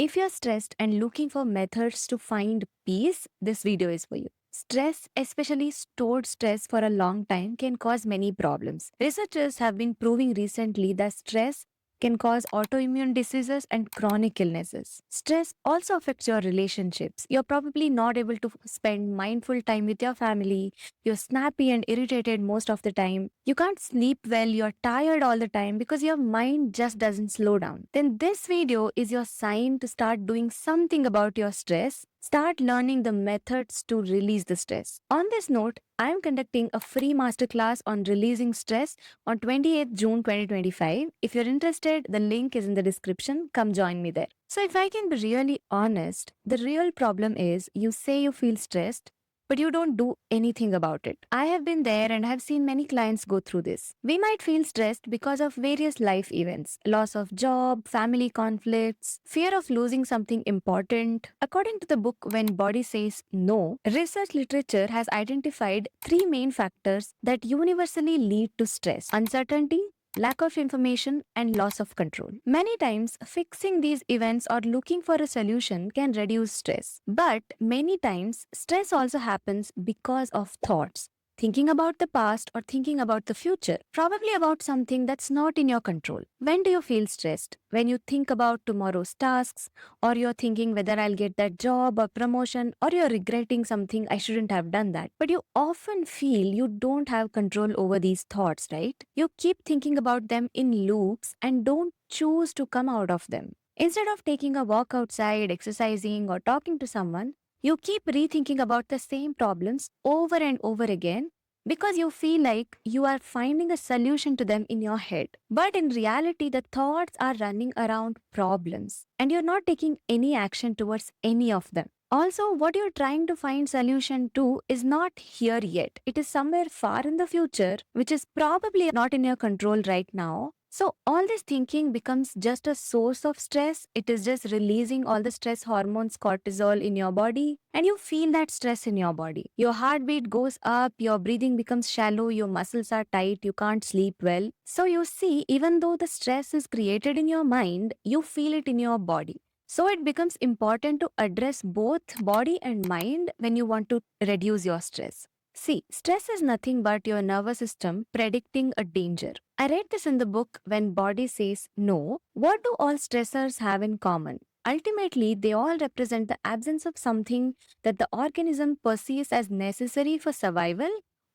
If you're stressed and looking for methods to find peace, this video is for you. Stress, especially stored stress for a long time, can cause many problems. Researchers have been proving recently that stress can cause autoimmune diseases and chronic illnesses. Stress also affects your relationships. You're probably not able to spend mindful time with your family. You're snappy and irritated most of the time. You can't sleep well. You're tired all the time because your mind just doesn't slow down. Then this video is your sign to start doing something about your stress. Start learning the methods to release the stress. On this note, I am conducting a free masterclass on releasing stress on 28th June 2025. If you're interested, the link is in the description. Come join me there. So, if I can be really honest, the real problem is you say you feel stressed, but you don't do anything about it. I have been there and have seen many clients go through this. We might feel stressed because of various life events, loss of job, family conflicts, fear of losing something important. According to the book When Body Says No, research literature has identified three main factors that universally lead to stress: uncertainty, lack of information, and loss of control. Many times, fixing these events or looking for a solution can reduce stress. But many times, stress also happens because of thoughts. Thinking about the past or thinking about the future, probably about something that's not in your control. When do you feel stressed? When you think about tomorrow's tasks, or you're thinking whether I'll get that job or promotion, or you're regretting something I shouldn't have done that. But you often feel you don't have control over these thoughts, right? You keep thinking about them in loops and don't choose to come out of them. Instead of taking a walk outside, exercising, or talking to someone, you keep rethinking about the same problems over and over again because you feel like you are finding a solution to them in your head. But in reality, the thoughts are running around problems and you're not taking any action towards any of them. Also, what you're trying to find solution to is not here yet. It is somewhere far in the future, which is probably not in your control right now. So all this thinking becomes just a source of stress. It is just releasing all the stress hormones, cortisol in your body, and you feel that stress in your body. Your heartbeat goes up, your breathing becomes shallow, your muscles are tight, you can't sleep well. So you see, even though the stress is created in your mind, you feel it in your body. So it becomes important to address both body and mind when you want to reduce your stress. See, stress is nothing but your nervous system predicting a danger. I read this in the book When Body Says No. What do all stressors have in common? Ultimately, they all represent the absence of something that the organism perceives as necessary for survival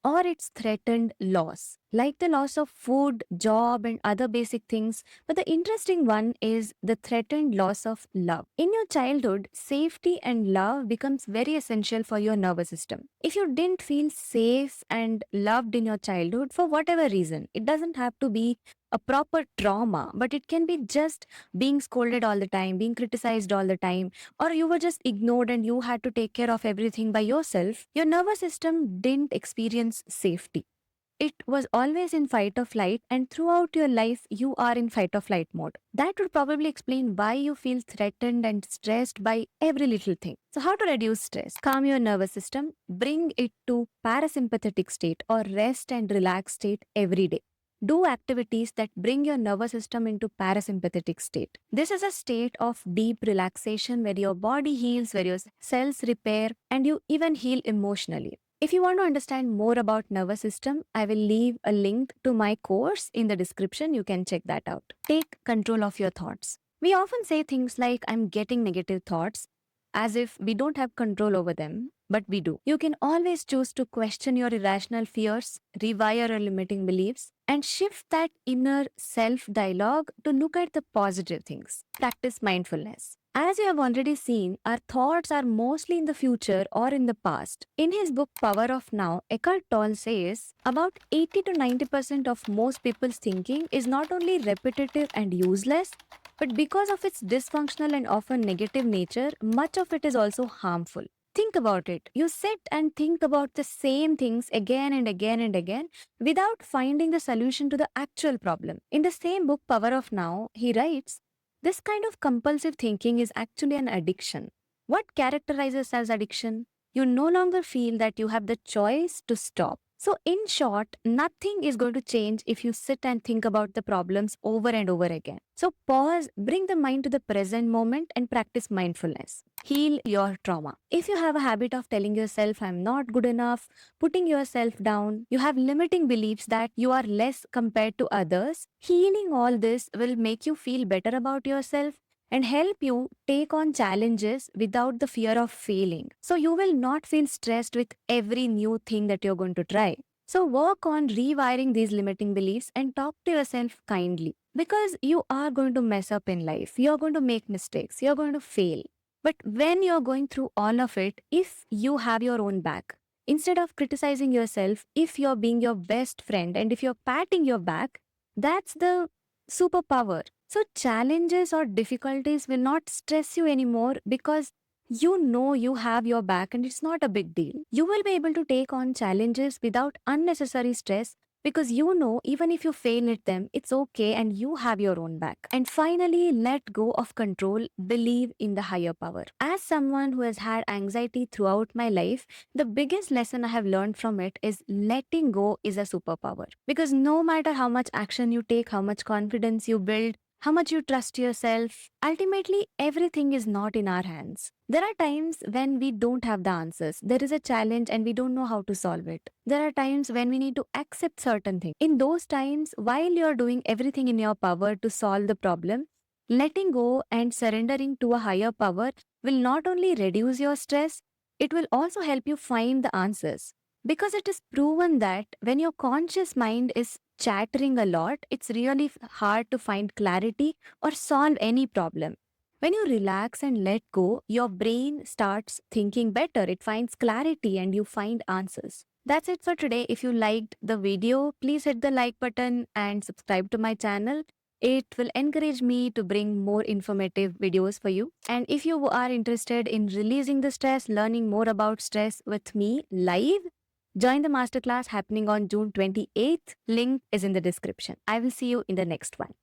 or its threatened loss, like the loss of food, job, and other basic things. But the interesting one is the threatened loss of love. In your childhood, safety and love becomes very essential for your nervous system. If you didn't feel safe and loved in your childhood for whatever reason, it doesn't have to be a proper trauma, but it can be just being scolded all the time, being criticized all the time, or you were just ignored and you had to take care of everything by yourself, your nervous system didn't experience safety. It was always in fight or flight, and throughout your life, you are in fight or flight mode. That would probably explain why you feel threatened and stressed by every little thing. So, how to reduce stress? Calm your nervous system, bring it to parasympathetic state or rest and relax state every day. Do activities that bring your nervous system into parasympathetic state. This is a state of deep relaxation where your body heals, where your cells repair, and you even heal emotionally. If you want to understand more about nervous system, I will leave a link to my course in the description. You can check that out. Take control of your thoughts. We often say things like I'm getting negative thoughts as if we don't have control over them, but we do. You can always choose to question your irrational fears, rewire your limiting beliefs, and shift that inner self dialogue to look at the positive things. Practice mindfulness. As you have already seen, our thoughts are mostly in the future or in the past. In his book Power of Now, Eckhart Tolle says about 80 to 90% of most people's thinking is not only repetitive and useless, but because of its dysfunctional and often negative nature, much of it is also harmful. Think about it. You sit and think about the same things again and again and again without finding the solution to the actual problem. In the same book, Power of Now, he writes, this kind of compulsive thinking is actually an addiction. What characterizes as addiction? You no longer feel that you have the choice to stop. So, in short, nothing is going to change if you sit and think about the problems over and over again. So, pause, bring the mind to the present moment, and practice mindfulness. Heal your trauma. If you have a habit of telling yourself, I'm not good enough, putting yourself down, you have limiting beliefs that you are less compared to others, healing all this will make you feel better about yourself and help you take on challenges without the fear of failing. So you will not feel stressed with every new thing that you're going to try. So work on rewiring these limiting beliefs and talk to yourself kindly because you are going to mess up in life. You're going to make mistakes. You're going to fail. But when you're going through all of it, if you have your own back, instead of criticizing yourself, if you're being your best friend and if you're patting your back, that's the superpower. So, challenges or difficulties will not stress you anymore because you know you have your back and it's not a big deal. You will be able to take on challenges without unnecessary stress because you know even if you fail at them, it's okay and you have your own back. And finally, let go of control, believe in the higher power. As someone who has had anxiety throughout my life, the biggest lesson I have learned from it is letting go is a superpower. Because no matter how much action you take, how much confidence you build, how much you trust yourself, ultimately everything is not in our hands. There are times when we don't have the answers. There is a challenge and we don't know how to solve it. There are times when we need to accept certain things. In those times, while you're doing everything in your power to solve the problem, letting go and surrendering to a higher power will not only reduce your stress, it will also help you find the answers. Because it is proven that when your conscious mind is chattering a lot, it's really hard to find clarity or solve any problem. When you relax and let go, your brain starts thinking better. It finds clarity and you find answers. That's it for today. If you liked the video, please hit the like button and subscribe to my channel. It will encourage me to bring more informative videos for you. And if you are interested in releasing the stress, learning more about stress with me live, join the masterclass happening on June 28th. Link is in the description. I will see you in the next one.